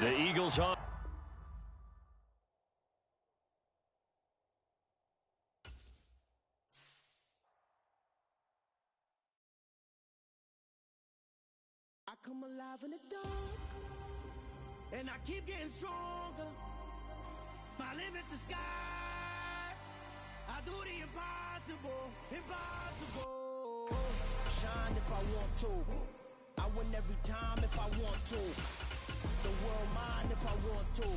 The Eagles on. I come alive in the dark, and I keep getting stronger. My limit's the sky. I do the impossible, impossible. Shine if I want to. I win every time if I want to. The world mine if I want to.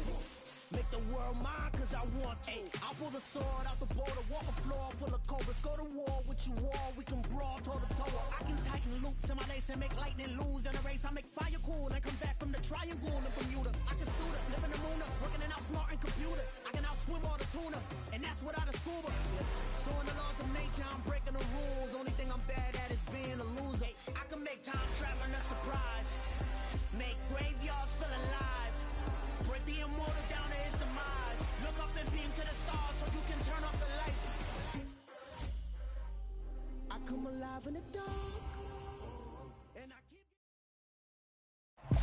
Make the world mine cause I want to. I'll pull the sword out the border, walk a floor full of cobras. Go to war with you all, we can brawl toe to toe. I can tighten loops in my lace and make lightning lose in a race. I make fire cool and come back from the triangle in Bermuda. I can suit up, live in the moon up, working and outsmarting computers. I can outswim all the tuna, and that's without a scuba. So in the laws of nature, I'm breaking the rules. Only thing I'm bad at is being a loser. I can make time traveling a surprise. Make graveyards feel alive. Break the immortal down to his demise. Look up and beam to the stars so you can turn off the lights. I come alive in the dark. And I keep...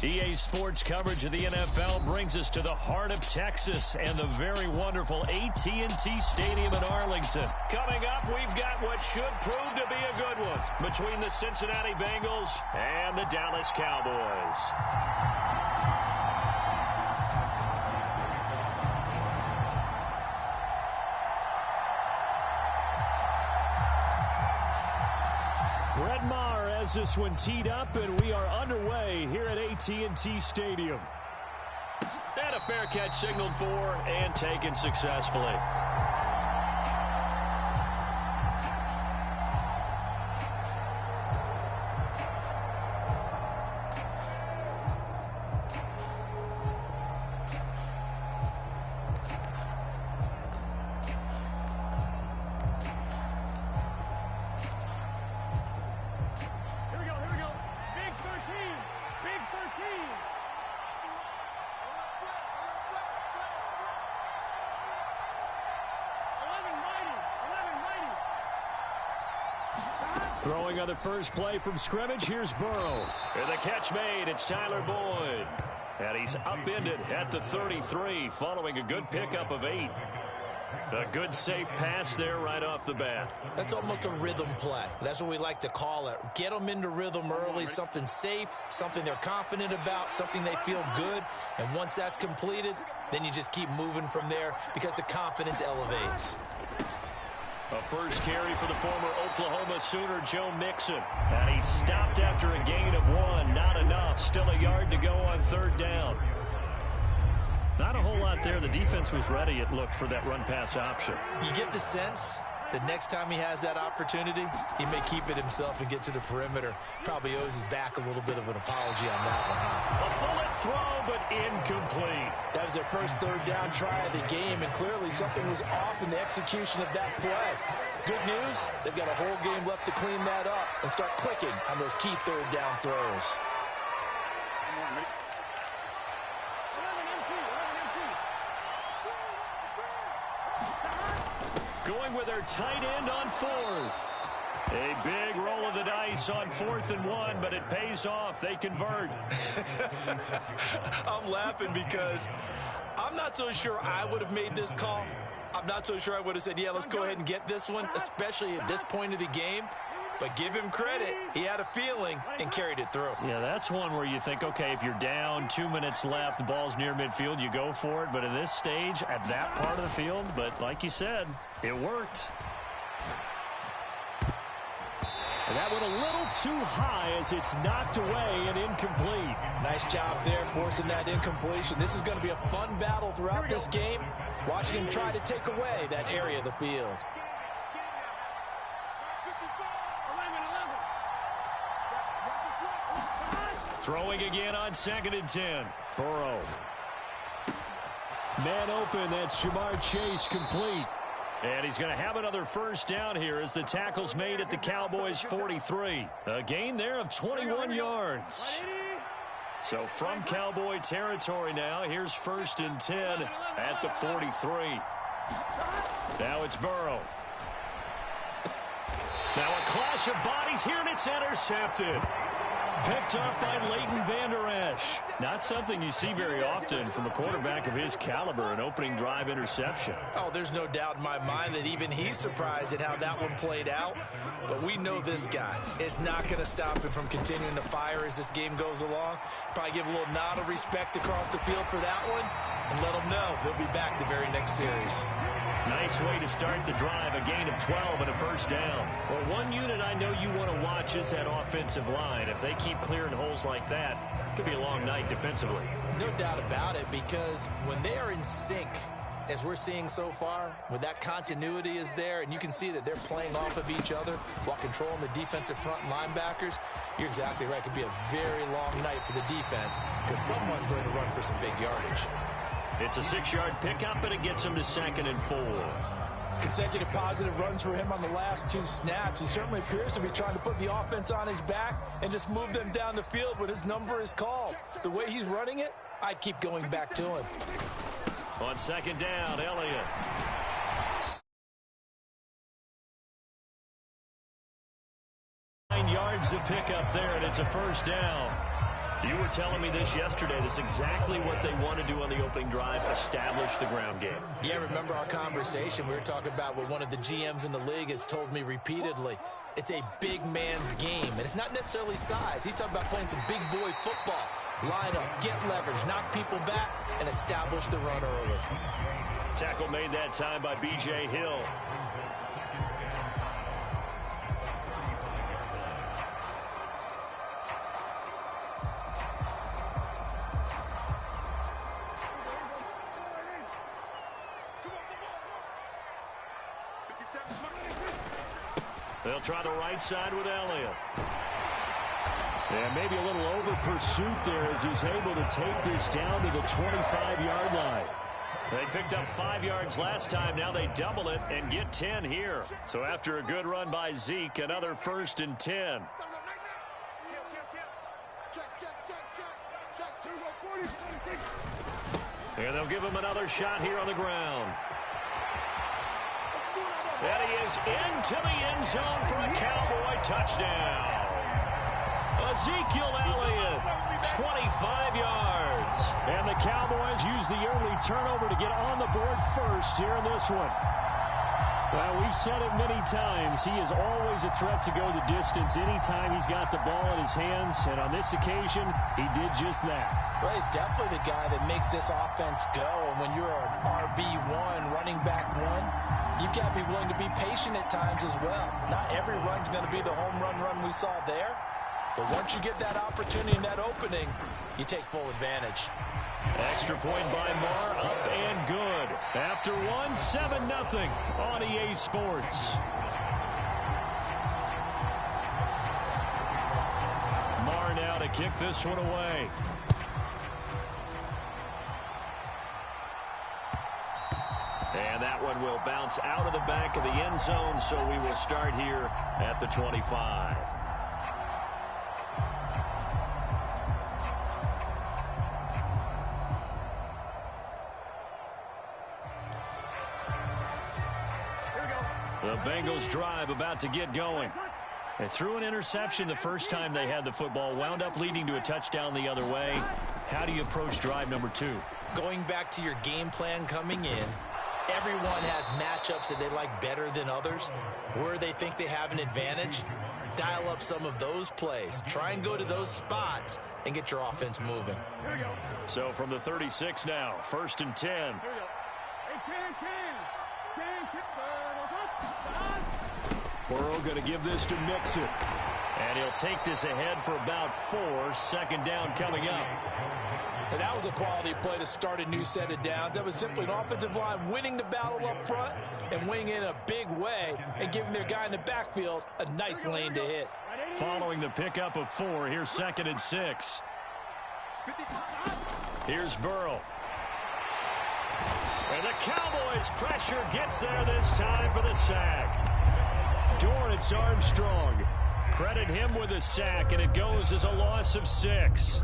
EA Sports coverage of the NFL brings us to the heart of Texas and the very wonderful AT&T Stadium in Arlington. Coming up, we've got what should prove to be a good one between the Cincinnati Bengals and the Dallas Cowboys. Brett Maher has this one teed up, and we are underway here at AT&T Stadium. And a fair catch signaled for and taken successfully. Throwing on the first play from scrimmage, here's Burrow. And the catch made, it's Tyler Boyd. And he's upended at the 33 following a good pickup of 8. A good safe pass there right off the bat. That's almost a rhythm play. That's what we like to call it. Get them into rhythm early, something safe, something they're confident about, something they feel good. And once that's completed, then you just keep moving from there because the confidence elevates. A first carry for the former Oklahoma Sooner, Joe Mixon. And he stopped after a gain of 1. Not enough. Still a yard to go on third down. Not a whole lot there. The defense was ready, it looked, for that run-pass option. You get the sense that next time he has that opportunity, he may keep it himself and get to the perimeter. Probably owes his back a little bit of an apology on that one, huh? A bullet throw, but incomplete. That was their first third down try of the game, and clearly something was off in the execution of that play. Good news, they've got a whole game left to clean that up and start clicking on those key third down throws. Going with their tight end on fourth. A big roll of the dice on 4th and 1, but it pays off. They convert. I'm laughing because I'm not so sure I would have made this call. I'm not so sure I would have said, yeah, let's go ahead and get this one, especially at this point of the game. But give him credit. He had a feeling and carried it through. Yeah, that's one where you think, okay, if you're down, 2 minutes left, the ball's near midfield, you go for it. But in this stage, at that part of the field, but like you said, it worked. And that went a little too high as it's knocked away and incomplete. Nice job there forcing that incompletion. This is going to be a fun battle throughout this game. Watching him try to take away that area of the field. Throwing again on 2nd and 10. Burrow. Man open, that's Jamar Chase, complete. And he's going to have another first down here as the tackle's made at the Cowboys' 43. A gain there of 21 yards. So from Cowboy territory now, here's 1st and 10 at the 43. Now it's Burrow. Now a clash of bodies here, and it's intercepted. picked up by Leighton Vander Esch. Not something you see very often from a quarterback of his caliber, an opening drive interception. Oh, there's no doubt in my mind that even he's surprised at how that one played out. But we know this guy is not going to stop him from continuing to fire as this game goes along. Probably give a little nod of respect across the field for that one and let him know they'll be back the very next series. Nice way to start the drive, a gain of 12 and a first down. Well, one unit I know you want to watch is that offensive line. If they keep clearing holes like that, it could be a long night defensively. No doubt about it, because when they are in sync, as we're seeing so far, when that continuity is there and you can see that they're playing off of each other while controlling the defensive front linebackers, you're exactly right. It could be a very long night for the defense because someone's going to run for some big yardage. It's a 6-yard pickup, and it gets him to 2nd and 4. Consecutive positive runs for him on the last 2 snaps. He certainly appears to be trying to put the offense on his back and just move them down the field when his number is called. The way he's running it, I'd keep going back to him. On 2nd down, Elliott. Yards to pick up there, and it's a first down. You were telling me this yesterday. That's exactly what they want to do on the opening drive, establish the ground game. Yeah, remember our conversation? We were talking about what one of the GMs in the league has told me repeatedly. It's a big man's game, and it's not necessarily size. He's talking about playing some big boy football. Line up, get leverage, knock people back, and establish the run early. Tackle made that time by B.J. Hill. They'll try the right side with Elliott. And maybe a little over pursuit there as he's able to take this down to the 25-yard line. They picked up 5 yards last time. Now they double it and get 10 here. So after a good run by Zeke, another 1st and 10. And they'll give him another shot here on the ground. And he is into the end zone for a Cowboy touchdown. Ezekiel Elliott, 25 yards. And the Cowboys use the early turnover to get on the board first here in this one. Well, we've said it many times. He is always a threat to go the distance anytime he's got the ball in his hands. And on this occasion, he did just that. Well, he's definitely the guy that makes this offense go. And when you're an RB1, running back 1, you've got to be willing to be patient at times as well. Not every run's going to be the home run we saw there. But once you get that opportunity and that opening, you take full advantage. Extra point by Marr, up and good. After 1, 7-0 on EA Sports. Marr now to kick this one away. And that one will bounce out of the back of the end zone, so we will start here at the 25. The Bengals drive about to get going. They threw an interception the first time they had the football, wound up leading to a touchdown the other way. How do you approach drive number 2? Going back to your game plan coming in, everyone has matchups that they like better than others. Where they think they have an advantage, dial up some of those plays. Try and go to those spots and get your offense moving. So from the 36 now, 1st and 10. Burrow going to give this to Mixon. And he'll take this ahead for about 4. 2nd down coming up. And that was a quality play to start a new set of downs. That was simply an offensive line winning the battle up front and winning it in a big way and giving their guy in the backfield a nice lane to hit. Following the pickup of 4, here's 2nd and 6. Here's Burrow. And the Cowboys' pressure gets there this time for the sack. Dorrance Armstrong. Credit him with a sack, and it goes as a loss of 6.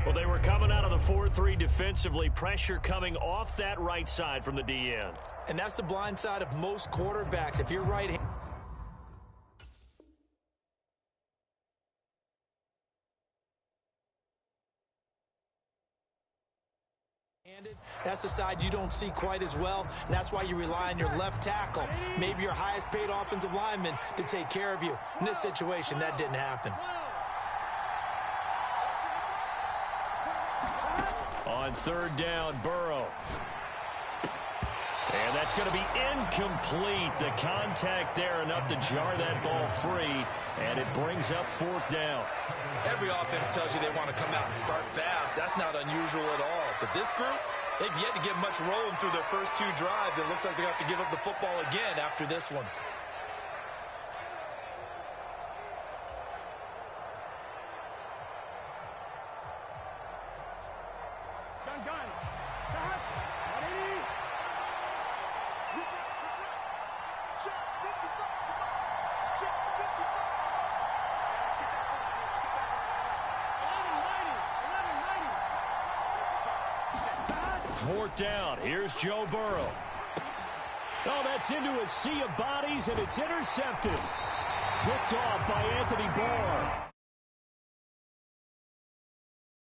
Well, they were coming out of the 4-3 defensively. Pressure coming off that right side from the DN. And that's the blind side of most quarterbacks. If you're right left-handed, that's the side you don't see quite as well, and that's why you rely on your left tackle, maybe your highest-paid offensive lineman, to take care of you. In this situation, that didn't happen. On third down, Burrow. And that's going to be incomplete. The contact there enough to jar that ball free, and it brings up fourth down. Every offense tells you they want to come out and start fast. That's not unusual at all. But this group, they've yet to get much rolling through their first two drives. It looks like they have to give up the football again after this one. Fourth down. Here's Joe Burrow. Oh, that's into a sea of bodies, and it's intercepted. Picked off by Anthony Barr.